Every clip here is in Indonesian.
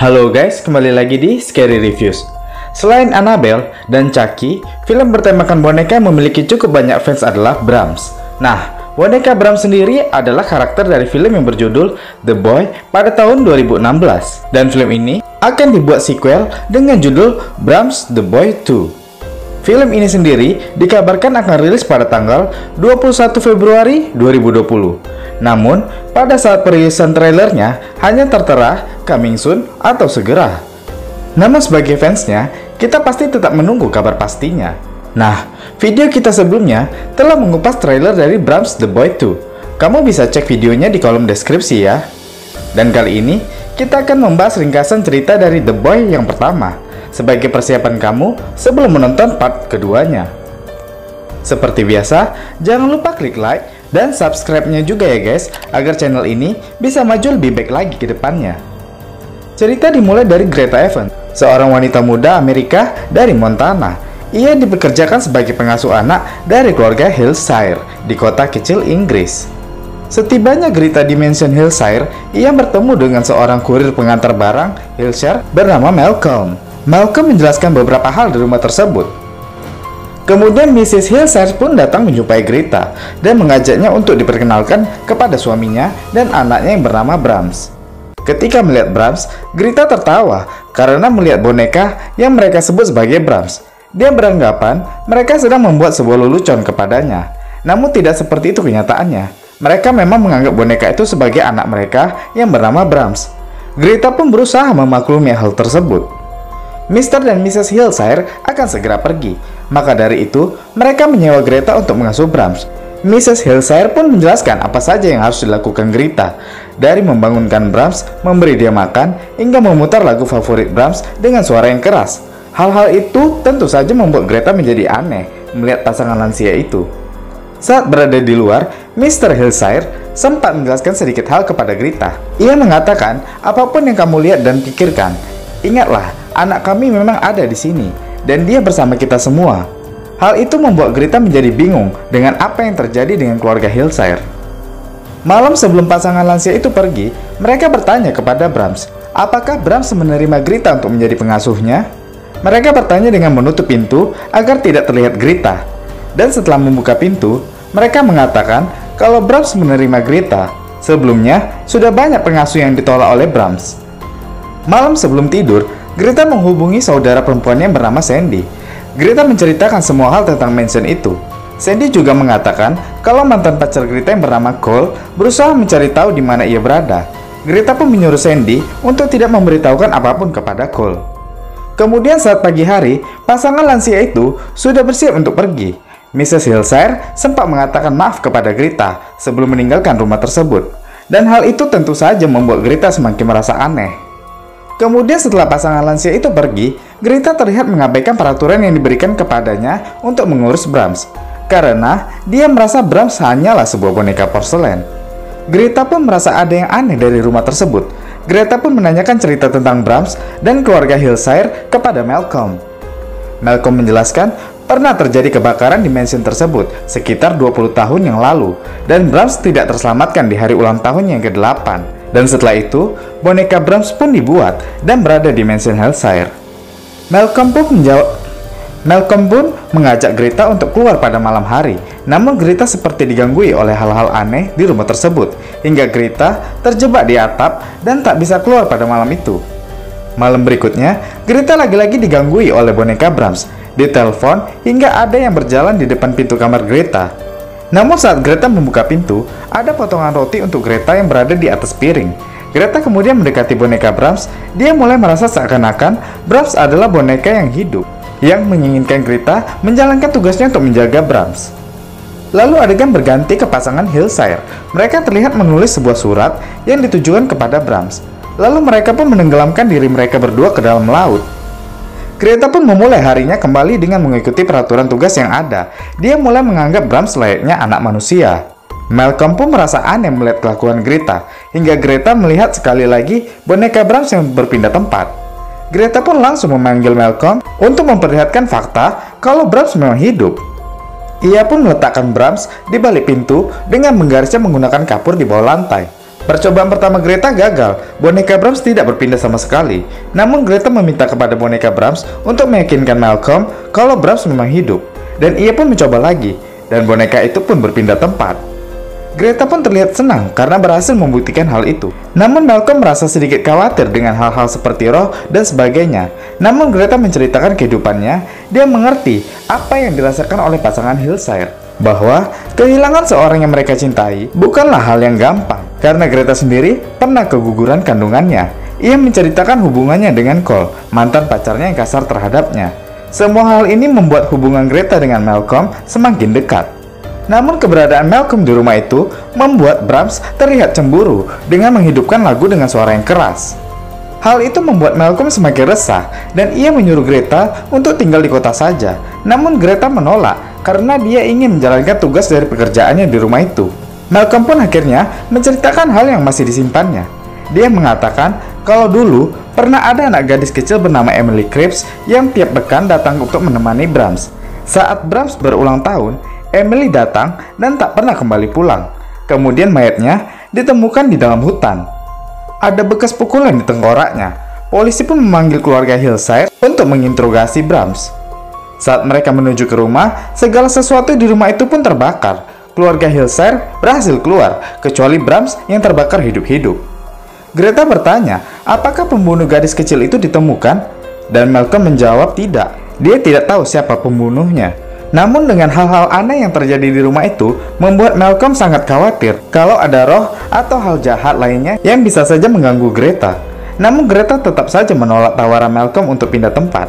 Halo guys, kembali lagi di Scary Reviews. Selain Annabelle dan Chucky, film bertemakan boneka yang memiliki cukup banyak fans adalah Brahms. Nah, boneka Brahms sendiri adalah karakter dari film yang berjudul The Boy pada tahun 2016. Dan film ini akan dibuat sequel dengan judul Brahms The Boy 2. Film ini sendiri dikabarkan akan rilis pada tanggal 21 Februari 2020. Namun, pada saat perilisan trailernya hanya tertera coming soon atau segera. Namun sebagai fansnya, kita pasti tetap menunggu kabar pastinya. Nah, video kita sebelumnya telah mengupas trailer dari Brahms The Boy 2. Kamu bisa cek videonya di kolom deskripsi ya. Dan kali ini, kita akan membahas ringkasan cerita dari The Boy yang pertama, sebagai persiapan kamu sebelum menonton part keduanya. Seperti biasa, jangan lupa klik like dan subscribe-nya juga ya guys, agar channel ini bisa maju lebih baik lagi ke depannya. Cerita dimulai dari Greta Evans, seorang wanita muda Amerika dari Montana. Ia dipekerjakan sebagai pengasuh anak dari keluarga Hillshire di kota kecil Inggris. Setibanya Greta di Mansion Hillshire, ia bertemu dengan seorang kurir pengantar barang Hillshire bernama Malcolm. Malcolm menjelaskan beberapa hal di rumah tersebut. Kemudian Mrs. Hillshire pun datang menjumpai Greta dan mengajaknya untuk diperkenalkan kepada suaminya dan anaknya yang bernama Brahms. Ketika melihat Brahms, Greta tertawa karena melihat boneka yang mereka sebut sebagai Brahms. Dia beranggapan mereka sedang membuat sebuah lelucon kepadanya. Namun tidak seperti itu kenyataannya. Mereka memang menganggap boneka itu sebagai anak mereka yang bernama Brahms. Greta pun berusaha memaklumi hal tersebut. Mr. dan Mrs. Hillshire akan segera pergi. Maka dari itu, mereka menyewa Greta untuk mengasuh Brahms. Mrs. Hillshire pun menjelaskan apa saja yang harus dilakukan Greta, dari membangunkan Brahms, memberi dia makan, hingga memutar lagu favorit Brahms dengan suara yang keras. Hal-hal itu tentu saja membuat Greta menjadi aneh melihat pasangan lansia itu. Saat berada di luar, Mr. Hillshire sempat menjelaskan sedikit hal kepada Greta. Ia mengatakan, apapun yang kamu lihat dan pikirkan, ingatlah, anak kami memang ada di sini, dan dia bersama kita semua. Hal itu membuat Greta menjadi bingung dengan apa yang terjadi dengan keluarga Hillshire. Malam sebelum pasangan lansia itu pergi, mereka bertanya kepada Brahms, apakah Brahms menerima Greta untuk menjadi pengasuhnya? Mereka bertanya dengan menutup pintu agar tidak terlihat Greta. Dan setelah membuka pintu, mereka mengatakan kalau Brahms menerima Greta. Sebelumnya, sudah banyak pengasuh yang ditolak oleh Brahms. Malam sebelum tidur, Greta menghubungi saudara perempuannya yang bernama Sandy. Greta menceritakan semua hal tentang mansion itu. Sandy juga mengatakan kalau mantan pacar Greta yang bernama Cole berusaha mencari tahu di mana ia berada. Greta pun menyuruh Sandy untuk tidak memberitahukan apapun kepada Cole. Kemudian saat pagi hari, pasangan lansia itu sudah bersiap untuk pergi. Mrs. Hillshire sempat mengatakan maaf kepada Greta sebelum meninggalkan rumah tersebut. Dan hal itu tentu saja membuat Greta semakin merasa aneh. Kemudian setelah pasangan lansia itu pergi, Greta terlihat mengabaikan peraturan yang diberikan kepadanya untuk mengurus Brahms. Karena dia merasa Brahms hanyalah sebuah boneka porselen. Greta pun merasa ada yang aneh dari rumah tersebut. Greta pun menanyakan cerita tentang Brahms dan keluarga Hillshire kepada Malcolm. Malcolm menjelaskan pernah terjadi kebakaran di mansion tersebut sekitar 20 tahun yang lalu, dan Brahms tidak terselamatkan di hari ulang tahun yang ke-8. Dan setelah itu, boneka Brahms pun dibuat dan berada di Mansion Hillshire. Malcolm pun mengajak Greta untuk keluar pada malam hari. Namun Greta seperti diganggui oleh hal-hal aneh di rumah tersebut, hingga Greta terjebak di atap dan tak bisa keluar pada malam itu. Malam berikutnya, Greta lagi-lagi diganggui oleh boneka Brahms. Ditelepon hingga ada yang berjalan di depan pintu kamar Greta. Namun saat Greta membuka pintu, ada potongan roti untuk Greta yang berada di atas piring. Greta kemudian mendekati boneka Brahms. Dia mulai merasa seakan-akan Brahms adalah boneka yang hidup, yang menginginkan Greta menjalankan tugasnya untuk menjaga Brahms. Lalu adegan berganti ke pasangan Hillshire. Mereka terlihat menulis sebuah surat yang ditujukan kepada Brahms. Lalu mereka pun menenggelamkan diri mereka berdua ke dalam laut. Greta pun memulai harinya kembali dengan mengikuti peraturan tugas yang ada. Dia mulai menganggap Brahms layaknya anak manusia. Malcolm pun merasa aneh melihat kelakuan Greta, hingga Greta melihat sekali lagi boneka Brahms yang berpindah tempat. Greta pun langsung memanggil Malcolm untuk memperlihatkan fakta kalau Brahms memang hidup. Ia pun meletakkan Brahms di balik pintu dengan menggarisnya menggunakan kapur di bawah lantai. Percobaan pertama Greta gagal, boneka Brahms tidak berpindah sama sekali. Namun Greta meminta kepada boneka Brahms untuk meyakinkan Malcolm kalau Brahms memang hidup. Dan ia pun mencoba lagi, dan boneka itu pun berpindah tempat. Greta pun terlihat senang karena berhasil membuktikan hal itu. Namun Malcolm merasa sedikit khawatir dengan hal-hal seperti roh dan sebagainya. Namun Greta menceritakan kehidupannya, dia mengerti apa yang dirasakan oleh pasangan Hillshire, bahwa kehilangan seorang yang mereka cintai bukanlah hal yang gampang. Karena Greta sendiri pernah keguguran kandungannya. Ia menceritakan hubungannya dengan Cole, mantan pacarnya yang kasar terhadapnya. Semua hal ini membuat hubungan Greta dengan Malcolm semakin dekat. Namun keberadaan Malcolm di rumah itu membuat Brahms terlihat cemburu dengan menghidupkan lagu dengan suara yang keras. Hal itu membuat Malcolm semakin resah dan ia menyuruh Greta untuk tinggal di kota saja. Namun Greta menolak karena dia ingin menjalankan tugas dari pekerjaannya di rumah itu. Malcolm pun akhirnya menceritakan hal yang masih disimpannya. Dia mengatakan kalau dulu pernah ada anak gadis kecil bernama Emily Krebs yang tiap pekan datang untuk menemani Brahms. Saat Brahms berulang tahun, Emily datang dan tak pernah kembali pulang. Kemudian mayatnya ditemukan di dalam hutan. Ada bekas pukulan di tengkoraknya. Polisi pun memanggil keluarga Hillshire untuk menginterogasi Brahms. Saat mereka menuju ke rumah, segala sesuatu di rumah itu pun terbakar. Keluarga Hillshire berhasil keluar, kecuali Brahms yang terbakar hidup-hidup. Greta bertanya, apakah pembunuh gadis kecil itu ditemukan? Dan Malcolm menjawab tidak. Dia tidak tahu siapa pembunuhnya. Namun dengan hal-hal aneh yang terjadi di rumah itu, membuat Malcolm sangat khawatir kalau ada roh atau hal jahat lainnya yang bisa saja mengganggu Greta. Namun Greta tetap saja menolak tawaran Malcolm untuk pindah tempat.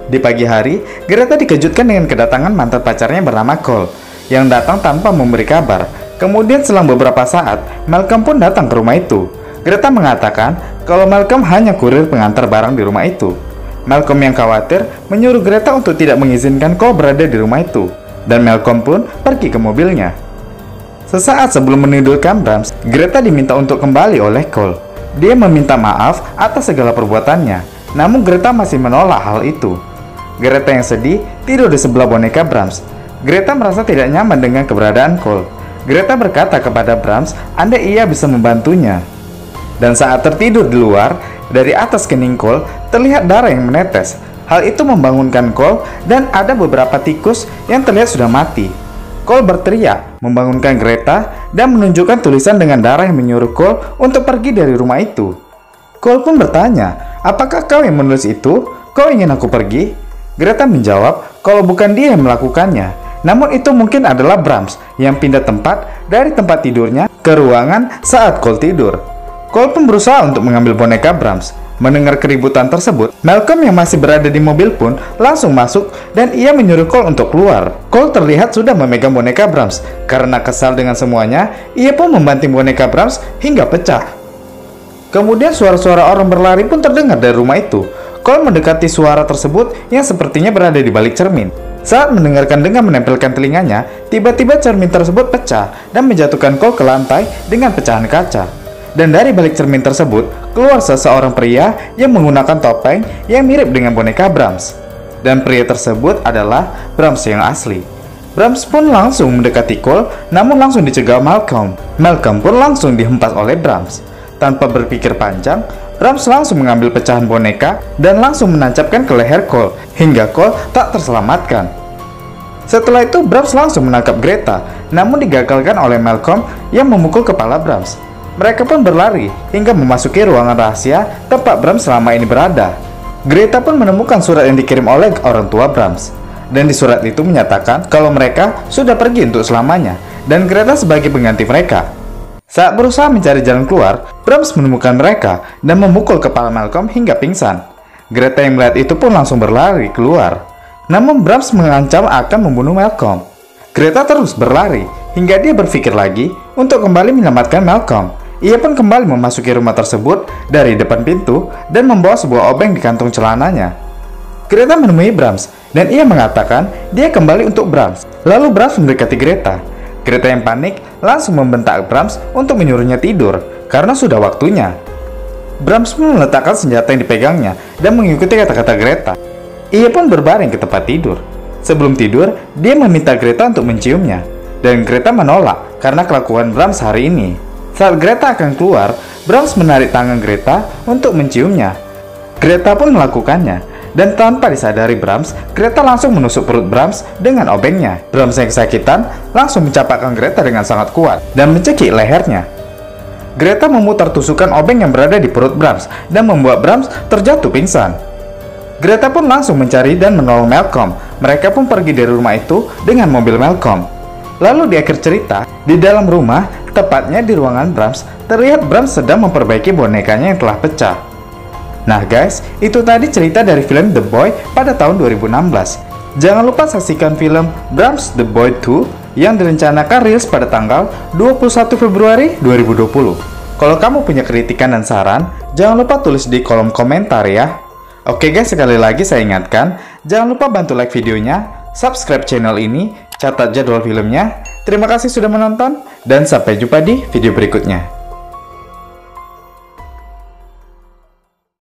Di pagi hari, Greta dikejutkan dengan kedatangan mantan pacarnya bernama Cole, yang datang tanpa memberi kabar. Kemudian selang beberapa saat, Malcolm pun datang ke rumah itu. Greta mengatakan kalau Malcolm hanya kurir pengantar barang di rumah itu. Malcolm yang khawatir menyuruh Greta untuk tidak mengizinkan Cole berada di rumah itu. Dan Malcolm pun pergi ke mobilnya. Sesaat sebelum menidurkan Brahms, Greta diminta untuk kembali oleh Cole. Dia meminta maaf atas segala perbuatannya. Namun Greta masih menolak hal itu. Greta yang sedih tidur di sebelah boneka Brahms. Greta merasa tidak nyaman dengan keberadaan Cole. Greta berkata kepada Brahms, andai ia bisa membantunya. Dan saat tertidur di luar, dari atas kening Cole terlihat darah yang menetes. Hal itu membangunkan Cole dan ada beberapa tikus yang terlihat sudah mati. Cole berteriak, membangunkan Greta dan menunjukkan tulisan dengan darah yang menyuruh Cole untuk pergi dari rumah itu. Cole pun bertanya, apakah kau yang menulis itu? Kau ingin aku pergi? Greta menjawab kalau bukan dia yang melakukannya. Namun itu mungkin adalah Brahms yang pindah tempat dari tempat tidurnya ke ruangan saat Cole tidur. Cole pun berusaha untuk mengambil boneka Brahms. Mendengar keributan tersebut, Malcolm yang masih berada di mobil pun langsung masuk dan ia menyuruh Cole untuk keluar. Cole terlihat sudah memegang boneka Brahms. Karena kesal dengan semuanya, ia pun membanting boneka Brahms hingga pecah. Kemudian suara-suara orang berlari pun terdengar dari rumah itu. Cole mendekati suara tersebut yang sepertinya berada di balik cermin. Saat mendengarkan dengan menempelkan telinganya, tiba-tiba cermin tersebut pecah dan menjatuhkan Cole ke lantai dengan pecahan kaca. Dan dari balik cermin tersebut, keluar seseorang pria yang menggunakan topeng yang mirip dengan boneka Brahms. Dan pria tersebut adalah Brahms yang asli. Brahms pun langsung mendekati Cole, namun langsung dicegah Malcolm. Malcolm pun langsung dihempas oleh Brahms. Tanpa berpikir panjang, Brahms langsung mengambil pecahan boneka dan langsung menancapkan ke leher Cole, hingga Cole tak terselamatkan. Setelah itu, Brahms langsung menangkap Greta, namun digagalkan oleh Malcolm yang memukul kepala Brahms. Mereka pun berlari hingga memasuki ruangan rahasia tempat Brahms selama ini berada. Greta pun menemukan surat yang dikirim oleh orang tua Brahms. Dan di surat itu menyatakan kalau mereka sudah pergi untuk selamanya, dan Greta sebagai pengganti mereka. Saat berusaha mencari jalan keluar, Brahms menemukan mereka dan memukul kepala Malcolm hingga pingsan. Greta yang melihat itu pun langsung berlari keluar. Namun Brahms mengancam akan membunuh Malcolm. Greta terus berlari hingga dia berpikir lagi untuk kembali menyelamatkan Malcolm. Ia pun kembali memasuki rumah tersebut dari depan pintu dan membawa sebuah obeng di kantung celananya. Greta menemui Brahms dan ia mengatakan dia kembali untuk Brahms. Lalu Brahms mendekati Greta. Greta yang panik langsung membentak Brahms untuk menyuruhnya tidur karena sudah waktunya. Brahms pun meletakkan senjata yang dipegangnya dan mengikuti kata-kata Greta. Ia pun berbaring ke tempat tidur. Sebelum tidur, dia meminta Greta untuk menciumnya. Dan Greta menolak karena kelakuan Brahms hari ini. Saat Greta akan keluar, Brahms menarik tangan Greta untuk menciumnya. Greta pun melakukannya, dan tanpa disadari Brahms, Greta langsung menusuk perut Brahms dengan obengnya. Brahms yang kesakitan langsung mencapakkan Greta dengan sangat kuat dan mencekik lehernya. Greta memutar tusukan obeng yang berada di perut Brahms dan membuat Brahms terjatuh pingsan. Greta pun langsung mencari dan menolong Malcolm. Mereka pun pergi dari rumah itu dengan mobil Malcolm. Lalu di akhir cerita, di dalam rumah, tepatnya di ruangan Brahms, terlihat Brahms sedang memperbaiki bonekanya yang telah pecah. Nah guys, itu tadi cerita dari film The Boy pada tahun 2016. Jangan lupa saksikan film Brahms The Boy 2 yang direncanakan rilis pada tanggal 21 Februari 2020. Kalau kamu punya kritikan dan saran, jangan lupa tulis di kolom komentar ya. Oke guys, sekali lagi saya ingatkan, jangan lupa bantu like videonya, subscribe channel ini, catat jadwal filmnya. Terima kasih sudah menonton, dan sampai jumpa di video berikutnya.